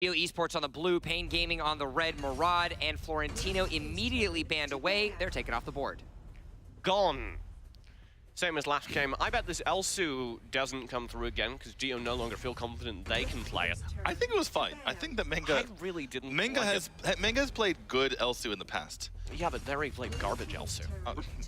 GeO Esports on the blue, Pain Gaming on the red, Murad and Florentino immediately banned away. They're taken off the board. Gone. Same as last game. I bet this Elsu doesn't come through again because GeO no longer feel confident they can play it. I think it was fine. I think that Menga... I really didn't Menga has played good Elsu in the past. Yeah, but there he played garbage Elsu.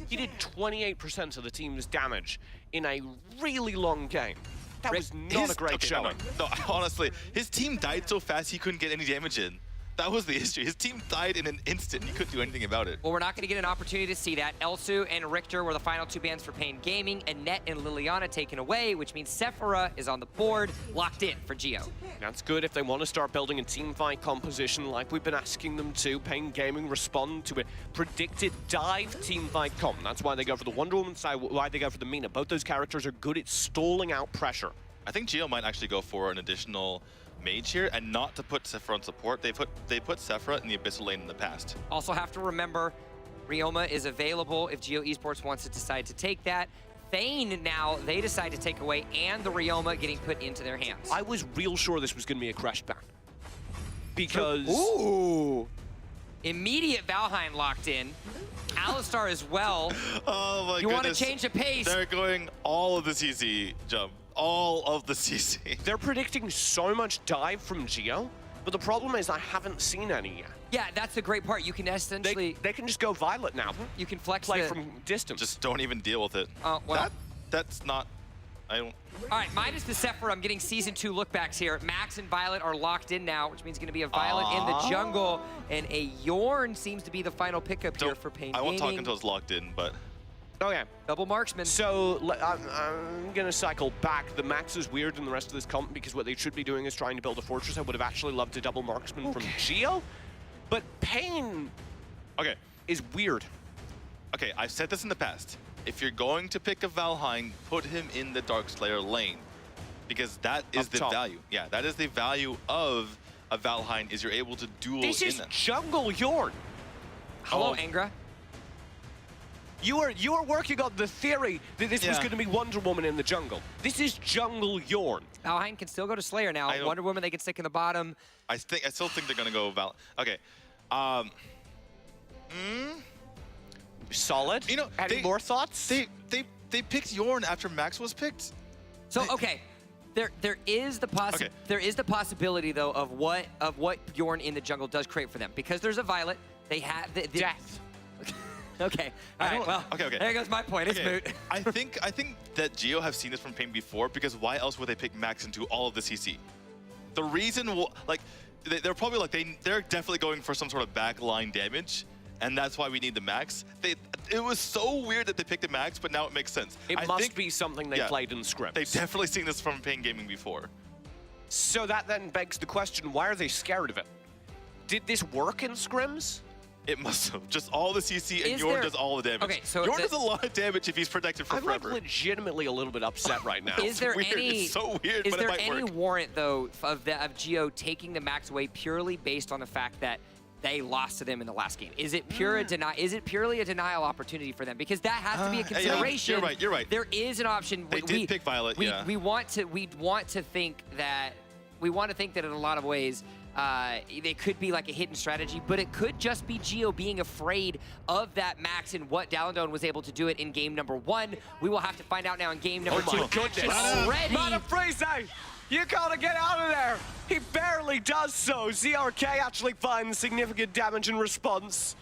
He did 28% of the team's damage in a really long game. That was not a great showing. No, honestly, his team died so fast he couldn't get any damage in. That was the issue. His team died in an instant. He couldn't do anything about it. Well, we're not going to get an opportunity to see that. Elsu and Richter were the final two bans for Pain Gaming. Annette and Liliana taken away, which means Sephira is on the board, locked in for GeO. That's good if they want to start building a team fight composition like we've been asking them to. Pain Gaming respond to a predicted dive team fight comp. That's why they go for the Wonder Woman side, why they go for the Mina. Both those characters are good at stalling out pressure. I think GeO might actually go for an additional mage here, and not to put Sephira on support. They put Sephira in the Abyssal lane in the past. Also have to remember, Ryoma is available if GeO Esports wants to decide to take that. Thane now, they decide to take away, and the Ryoma getting put into their hands. I was real sure this was going to be a crash ban. Because... Ooh! Immediate Valheim locked in. Alistar as well. Oh my goodness. You want to change the pace. They're going all of the CC jump. All of the CC. They're predicting so much dive from GeO, but the problem is I haven't seen any yet. Yeah, that's the great part. You can essentially... They can just go Violet now. You can flex play from distance. Just don't even deal with it. Well, that's not... I don't... All right, minus the Sephira, I'm getting Season 2 lookbacks here. Max and Violet are locked in now, which means going to be a Violet in the jungle, and a Yorn seems to be the final pickup here for Pain Gaming. I won't talk until it's locked in, but... Okay. Double marksman. So, I'm going to cycle back. The Max is weird in the rest of this comp because what they should be doing is trying to build a fortress. I would have actually loved a double marksman from GeO, but Pain is weird. Okay, I've said this in the past. If you're going to pick a Valheim, put him in the Darkslayer lane, because that is the value. Yeah, that is the value of a Valheim, is you're able to duel this in is them. jungle Yorn. Hello, Angra. You are working on the theory that this was going to be Wonder Woman in the jungle. This is jungle Yorn. Valheim can still go to Slayer now. Wonder Woman, they can stick in the bottom. I still think they're gonna go Okay. Solid. You know, any more thoughts? They picked Yorn after Max was picked. So there is the possibility though of what Yorn in the jungle does create for them, because there's a Violet. They have the death. Okay. All right. Well. Okay. There goes my point. It's moot. I think that GeO have seen this from Pain before, because why else would they pick Max into all of the CC? The reason, they're probably they're definitely going for some sort of backline damage, and that's why we need the Max. It was so weird that they picked the Max, but now it makes sense. It must be something they played in scripts. They've definitely seen this from Pain Gaming before. So that then begs the question: why are they scared of it? Did this work in scrims? It must have. Just all the CC, and Yorn does all the damage. Okay, so Yorn does a lot of damage if he's protected for forever. I'm legitimately a little bit upset right now. Is there It's so weird, but it might work. Is there any warrant though of GeO taking the Max away purely based on the fact that they lost to them in the last game? Is it Is it purely a denial opportunity for them? Because that has to be a consideration. Yeah, you're right. There is an option. They did pick Violet. We want to think that in a lot of ways they could be like a hidden strategy, but it could just be GeO being afraid of that Max and what Dalandone was able to do it in game number 1. We will have to find out now in game number 2. Already. Manafreeze! You gotta get out of there! He barely does so. ZRK actually finds significant damage in response.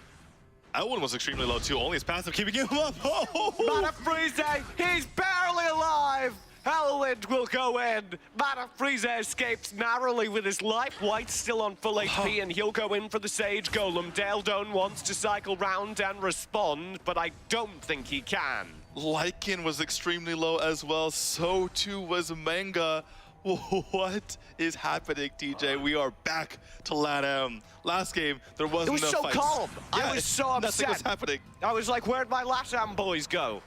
That one was extremely low too, only his passive keeping him up. Manafreeze! He's barely alive! Hellwind will go in. Manafreeze escapes narrowly with his life. White's still on full HP, and he'll go in for the Sage Golem. Daledone wants to cycle round and respond, but I don't think he can. Lycan was extremely low as well. So too was Manga. What is happening, TJ? We are back to LATAM. Last game, there wasn't enough fights. It was so calm. Yeah, I was so upset. Nothing was happening. I was like, where'd my LATAM boys go?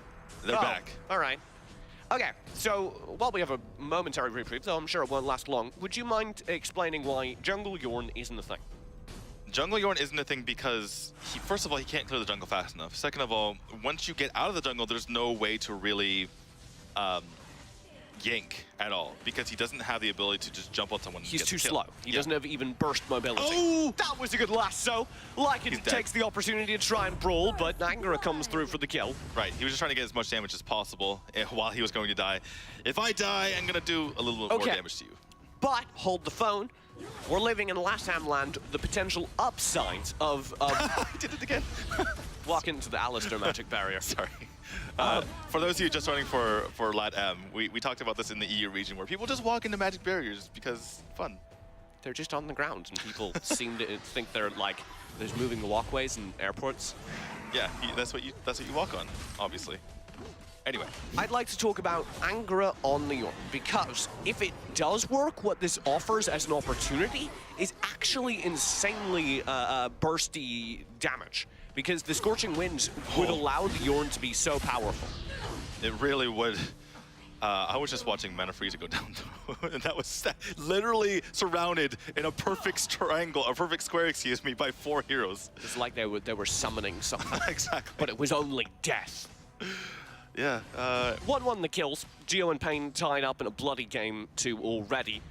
They're back. All right. Okay, so while we have a momentary reprieve, though I'm sure it won't last long, would you mind explaining why Jungle Yorn isn't a thing? Jungle Yorn isn't a thing because, first of all, he can't clear the jungle fast enough. Second of all, once you get out of the jungle, there's no way to really gank at all because he doesn't have the ability to just jump on someone. He's and too get the slow. kill. He doesn't have even burst mobility. Oh! That was a good lasso. Lycan takes the opportunity to try and brawl, but Angra comes through for the kill. Right, he was just trying to get as much damage as possible while he was going to die. If I die, I'm gonna do a little bit more damage to you. But hold the phone. We're living in LATAM land. The potential upsides of I did it again. walk into the Alistair magic barrier. Sorry. For those of you just joining for LATAM, we talked about this in the EU region where people just walk into magic barriers because fun. They're just on the ground, and people seem to think they're like there's moving walkways in airports. Yeah, that's what you walk on, obviously. Anyway, I'd like to talk about Angra on the Yorn, because if it does work, what this offers as an opportunity is actually insanely bursty damage, because the Scorching Winds would allow the Yorn to be so powerful. it really would. I was just watching Mana Frieza go down, and that was literally surrounded in a perfect triangle, a perfect square, excuse me, by 4 heroes. It's like they were summoning something. Exactly. But it was only death. Yeah. 1-1 the kills. GeO and Pain tied up in a bloody game 2 already.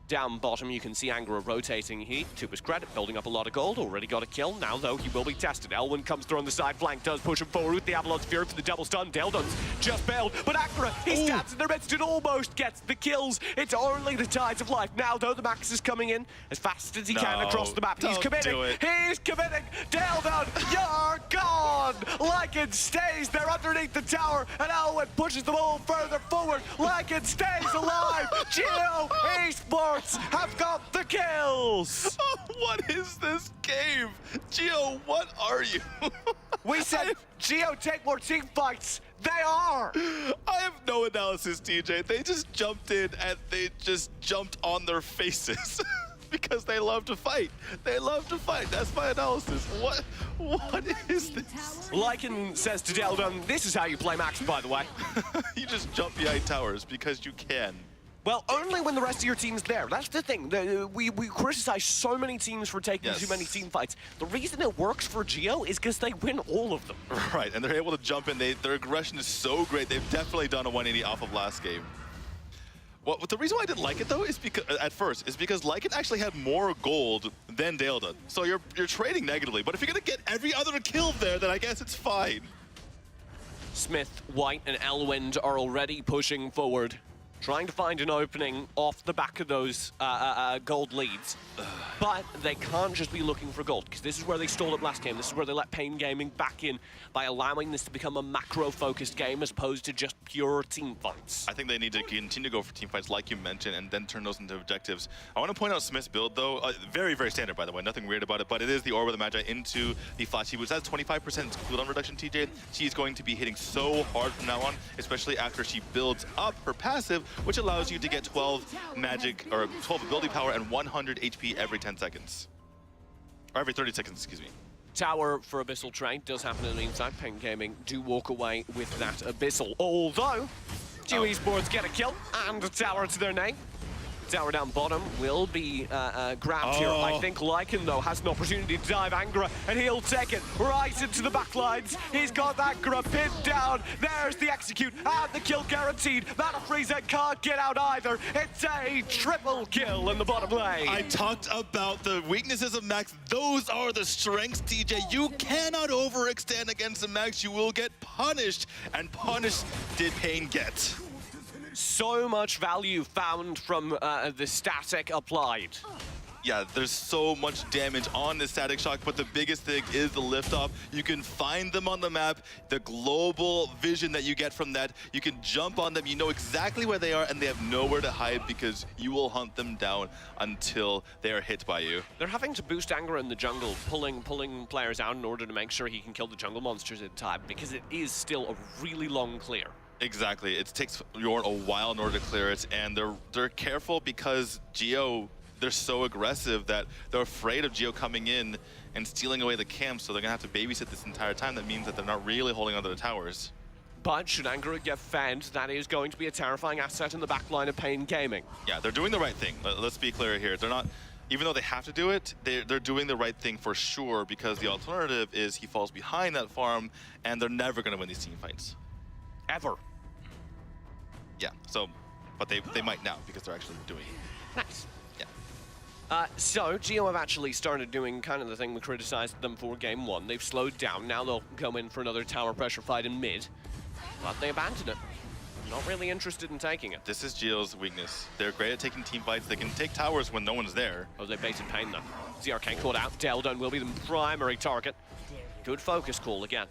Down bottom, you can see Angra rotating here. To his credit, building up a lot of gold. Already got a kill. Now, though, he will be tested. Elwin comes through on the side flank, does push him forward with the Avalon's Fury for the double stun. Deldon's just bailed, but Angra, he stands in their midst and almost gets the kills. It's only the tides of life. Now, though, the Max is coming in as fast as he can across the map. He's committing. He's committing. Deldon, you're gone. Lycan stays there underneath the tower, and Elwin pushes them all further forward. Lycan stays alive. GeO Esports have got the kills! What is this game? GeO, what are you? We said, GeO, take more team fights. They are! I have no analysis, TJ. They just jumped in and they just jumped on their faces. Because they love to fight. They love to fight. That's my analysis. What is this? Lycan says to Deldon, this is how you play Max, by the way. You just jump behind towers because you can. Well, only when the rest of your team's there. That's the thing. We criticize so many teams for taking too many team fights. The reason it works for GeO is because they win all of them. Right, and they're able to jump in. Their aggression is so great. They've definitely done a 180 off of last game. Well, the reason why I didn't like it, though, is because at first, is because Lycan actually had more gold than Dale did. So you're trading negatively. But if you're going to get every other kill there, then I guess it's fine. Smith, White, and Elwind are already pushing forward, trying to find an opening off the back of those gold leads. But they can't just be looking for gold, because this is where they stalled up last game. This is where they let Pain Gaming back in by allowing this to become a macro-focused game as opposed to just pure team fights. I think they need to continue to go for team fights like you mentioned and then turn those into objectives. I want to point out Smith's build, though. Very, very standard, by the way. Nothing weird about it, but it is the Orb of the Magi into the Flashy, which has 25% cooldown reduction, TJ. She's going to be hitting so hard from now on, especially after she builds up her passive, which allows you to get 12 magic, or 12 ability power and 100 HP every 10 seconds. Or every 30 seconds, excuse me. Tower for Abyssal trade does happen in the meantime. Pain Gaming do walk away with that Abyssal. Although, GeO Esports get a kill and a tower to their name. Tower down bottom will be grabbed here. I think Lycan, though, has an opportunity to dive Angra, and he'll take it right into the back lines. He's got Angra pinned down. There's the execute and the kill guaranteed. Mana Frieza can't get out either. It's a triple kill in the bottom lane. I talked about the weaknesses of Max. Those are the strengths, TJ. You cannot overextend against the Max. You will get punished, and punished did Pain get. So much value found from the static applied. Yeah, there's so much damage on the static shock, but the biggest thing is the liftoff. You can find them on the map, the global vision that you get from that. You can jump on them, you know exactly where they are, and they have nowhere to hide because you will hunt them down until they are hit by you. They're having to boost Angra in the jungle, pulling players out in order to make sure he can kill the jungle monsters in time, because it is still a really long clear. Exactly, it takes Yorn a while in order to clear it, and they're careful because GeO, they're so aggressive that they're afraid of GeO coming in and stealing away the camp, so they're gonna have to babysit this entire time. That means that they're not really holding onto the towers. But should Angra get fed, that is going to be a terrifying asset in the back line of Pain Gaming. Yeah, they're doing the right thing. Let's be clear here. They're not, even though they have to do it, they're doing the right thing for sure, because the alternative is he falls behind that farm, and they're never gonna win these team fights. Ever. Yeah, so but they might now because they're actually doing it. Nice. Yeah. So, GeO have actually started doing kind of the thing we criticized them for game 1. They've slowed down. Now they'll go in for another tower pressure fight in mid. But they abandoned it. Not really interested in taking it. This is GeO's weakness. They're great at taking team fights. They can take towers when no one's there. Oh, they baited Pain though. ZR can't caught out. Deldon will be the primary target. Good focus call again.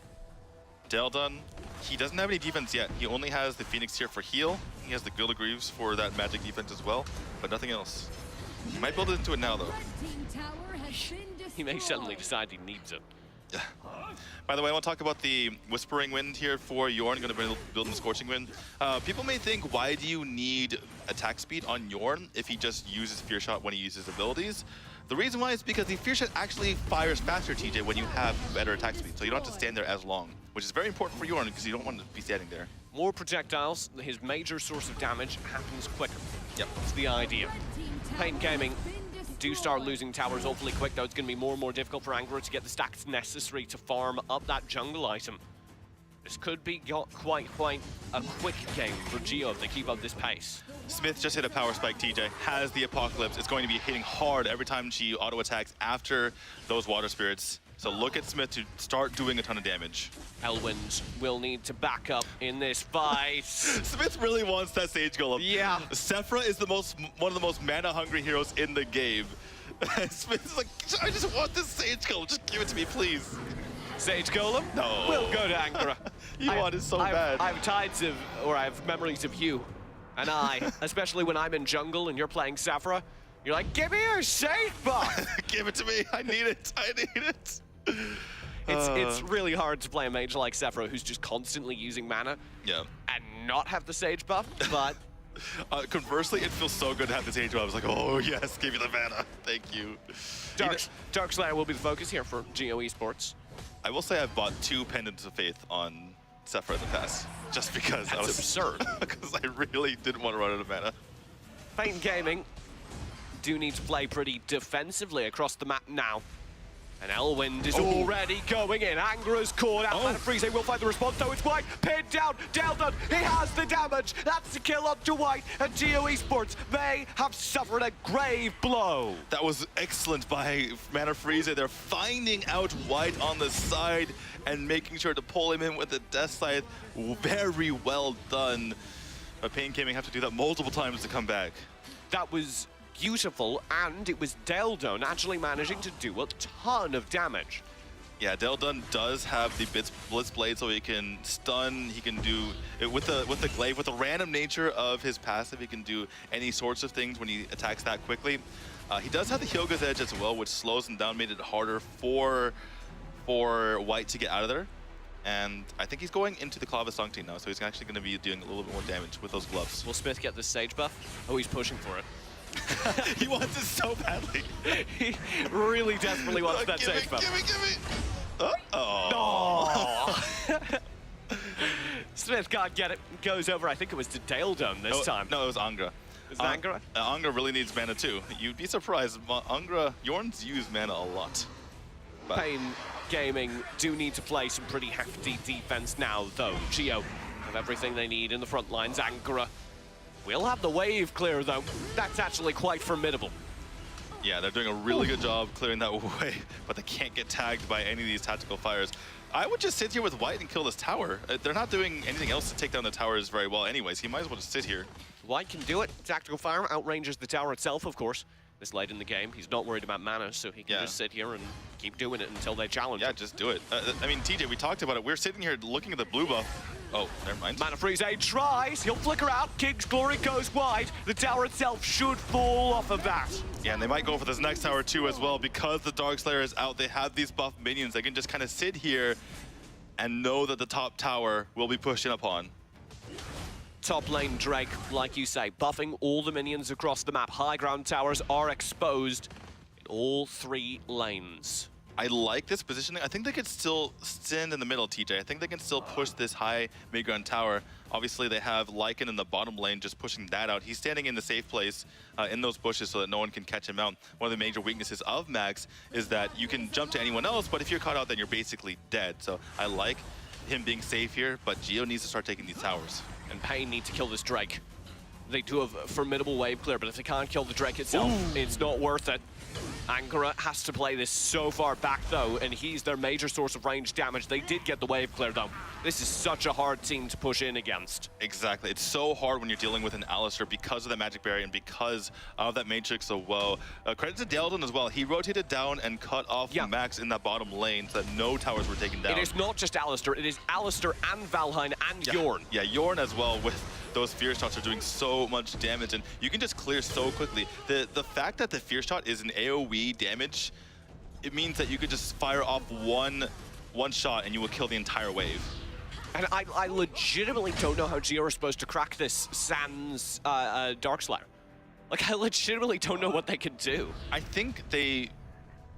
Deldon, he doesn't have any defense yet. He only has the Phoenix here for heal. He has the Gilda Greaves for that magic defense as well, but nothing else. He might build into it now though. He may suddenly decide he needs it. Yeah. By the way, I want to talk about the Whispering Wind here for Yorn, going to build in the Scorching Wind. People may think, why do you need attack speed on Yorn if he just uses Fear Shot when he uses abilities? The reason why is because the Fear Shot actually fires faster, TJ, when you have better attack speed, so you don't have to stand there as long, which is very important for Yorn because you don't want to be standing there. More projectiles, his major source of damage happens quicker. Yep. That's the idea. Pain Gaming do start losing towers awfully quick, though it's going to be more and more difficult for Angora to get the stacks necessary to farm up that jungle item. This could be quite a quick game for GeO if they keep up this pace. Smith just hit a power spike, TJ, has the Apocalypse. It's going to be hitting hard every time she auto-attacks after those water spirits. So look at Smith to start doing a ton of damage. Elwind will need to back up in this fight. Smith really wants that Sage Golem. Yeah. Sephra is one of the most mana-hungry heroes in the game. Smith's like, I just want this Sage Golem. Just give it to me, please. Sage Golem? No. We'll go to Angora. You want it so bad. I have memories of you and I, especially when I'm in jungle and you're playing Sephra. You're like, give me your safe buff. Give it to me. I need it. I need it. It's really hard to play a mage like Sephra who's just constantly using mana and not have the Sage buff, but... Conversely, it feels so good to have the Sage buff. I was like, oh yes, give me the mana. Thank you. Darkslayer will be the focus here for GeO Esports. I will say I've bought 2 Pendants of Faith on Sephra in the past, just because That's absurd. Because I really didn't want to run out of mana. Pain Gaming do need to play pretty defensively across the map now. And Elwind is already going in. Angora's caught out. Manafreeze will find the response, though it's White. Pinned down. Deldon, he has the damage. That's the kill up to White. And GeO Esports may have suffered a grave blow. That was excellent by Manafreeze. They're finding out White on the side and making sure to pull him in with the Death Scythe. Very well done. But Pain Gaming have to do that multiple times to come back. That was beautiful, and it was Deldon actually managing to do a ton of damage. Yeah, Deldon does have the Blitz Blade, so he can stun. He can do it with the glaive, with the random nature of his passive. He can do any sorts of things when he attacks that quickly. He does have the Hyoga's Edge as well, which slows him down, made it harder for White to get out of there. And I think he's going into the Clava Sanctine now, so he's actually going to be doing a little bit more damage with those gloves. Will Smith get the Sage buff? Oh, he's pushing for it. He wants it so badly. He really desperately wants that Sage buff. Give me. Oh. Smith can't get it. Goes over, I think it was to Deldon this time. No, it was Angra. Is it Angra? Angra really needs mana too. You'd be surprised. Angra, Yorn's used mana a lot. But Pain Gaming do need to play some pretty hefty defense now, though. GeO have everything they need in the front lines. Angora will have the wave clear, though. That's actually quite formidable. yeah, they're doing a really good job clearing that way, but they can't get tagged by any of these tactical fires. I would just sit here with White and kill this tower. They're not doing anything else to take down the towers very well anyways. He might as well just sit here. White can do it. Tactical fire outranges the tower itself, of course. This late in the game, he's not worried about mana, so he can just sit here and keep doing it until they challenge him. Yeah, just do it. I mean, TJ, we talked about it. We're sitting here looking at the blue buff. Oh, never mind. Manafreeze tries. He'll flicker out. King's Glory goes wide. The tower itself should fall off of that. Yeah, and they might go for this next tower too as well. Because the Darkslayer is out, they have these buff minions. They can just kind of sit here and know that the top tower will be pushing upon. Top lane Drake, like you say, buffing all the minions across the map. High ground towers are exposed in all three lanes. I like this positioning. I think they could still stand in the middle, TJ. I think they can still push this high mid-ground tower. Obviously, they have Lycan in the bottom lane just pushing that out. He's standing in the safe place in those bushes so that no one can catch him out. One of the major weaknesses of Max is that you can jump to anyone else, but if you're caught out, then you're basically dead. So I like him being safe here, but GeO needs to start taking these towers. And Pain need to kill this Drake. They do have a formidable wave clear, but if they can't kill the Drake itself, it's not worth it. Angara has to play this so far back, though, and he's their major source of range damage. They did get the wave clear, though. This is such a hard team to push in against. Exactly. It's so hard when you're dealing with an Alistar because of the magic barrier and because of that Matrix so well. Credit to Deldon as well. He rotated down and cut off Max in that bottom lane so that no towers were taken down. It is not just Alistar. It is Alistar and Valheim and Yorn. Yeah, Yorn as well with those fear shots are doing so much damage, and you can just clear so quickly. The fact that the fear shot is an AoE damage, it means that you could just fire off one shot and you will kill the entire wave. And I legitimately don't know how GeO are supposed to crack this Sans Darkslayer. Like, I legitimately don't know what they could do. I think they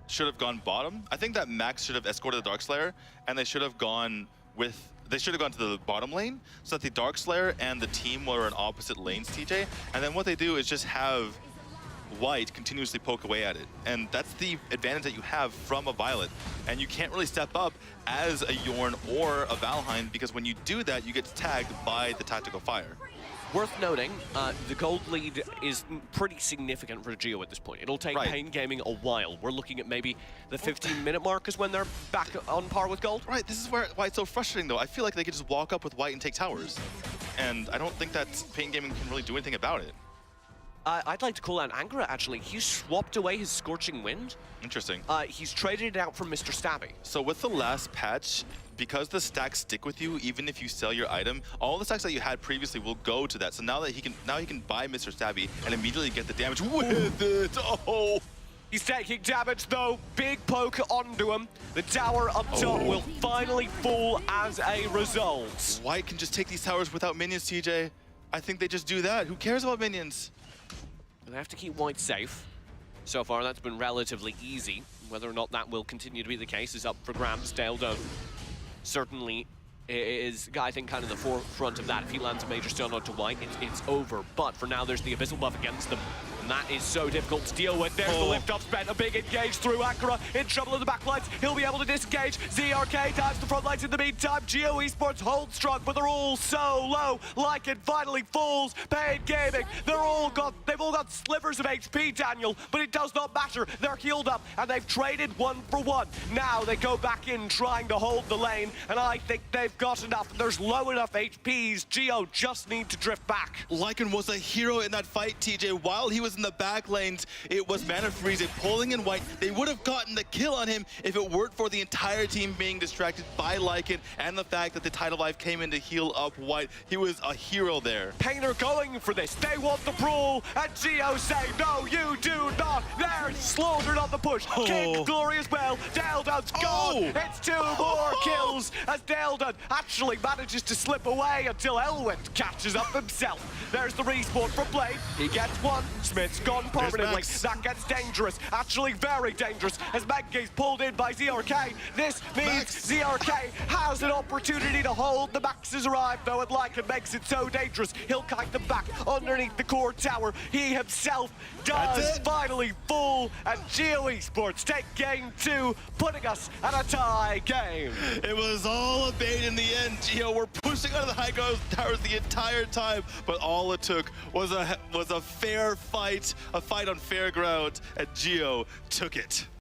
should have gone bottom. I think that Max should have escorted the Darkslayer, and they should have gone to the bottom lane so that the Darkslayer and the team were in opposite lanes, TJ. And then what they do is just have White continuously poke away at it. And that's the advantage that you have from a Violet. And you can't really step up as a Yorn or a Valheim, because when you do that, you get tagged by the tactical fire. Worth noting, the gold lead is pretty significant for GeO at this point. It'll take Pain Gaming a while. We're looking at maybe the 15-minute mark is when they're back on par with gold. Right, this is why it's so frustrating, though. I feel like they could just walk up with White and take towers. And I don't think that Pain Gaming can really do anything about it. I'd like to call out Angara, actually. He swapped away his Scorching Wind. Interesting. He's traded it out from Mr. Stabby. So with the last patch, because the stacks stick with you, even if you sell your item, all the stacks that you had previously will go to that. So now that he can buy Mr. Stabby and immediately get the damage with it. Oh! He's taking damage, though. Big poke onto him. The tower up top will finally fall as a result. White can just take these towers without minions, TJ. I think they just do that. Who cares about minions? They have to keep White safe. So far, that's been relatively easy. Whether or not that will continue to be the case is up for grabs. Deldon certainly is, I think, kind of the forefront of that. If he lands a major stun onto White, it's over. But for now, there's the Abyssal buff against them. And that is so difficult to deal with. There's the lift up spent, a big engage through Angara. In trouble in the back lines. He'll be able to disengage. ZRK dives the front lines in the meantime. GeO Esports hold strong, but they're all so low. Like it finally falls. Pain Gaming, they've all got slivers of HP, Daniel, but it does not matter. They're healed up, and they've traded 1 for 1. Now they go back in trying to hold the lane, and I think they've got enough. There's low enough HPs. GeO just need to drift back. Lycan was a hero in that fight, TJ. While he was in the back lanes, it was Mana Frieze pulling in White. They would have gotten the kill on him if it weren't for the entire team being distracted by Lycan and the fact that the Tidal Life came in to heal up White. He was a hero there. Pain are going for this. They want the brawl, and GeO say, no, you do not. They're slaughtered on the push. King Glory as well. Deldon's gone. It's 2 more kills as Deldon actually manages to slip away until Elwind catches up himself. There's the respawn from Blade. He gets 1. Smith's gone permanently. That gets dangerous. Actually very dangerous as Mankey's pulled in by ZRK. This means ZRK has an opportunity to hold. The Max has arrived though, and Lycan makes it so dangerous. He'll kite them back underneath the core tower. He himself does finally fall, and GeO Esports take game 2, putting us at a tie game. It was all a bait in the end. GeO were pushing out of the high ground towers the entire time, but all it took was a fair fight, a fight on fair ground, and GeO took it.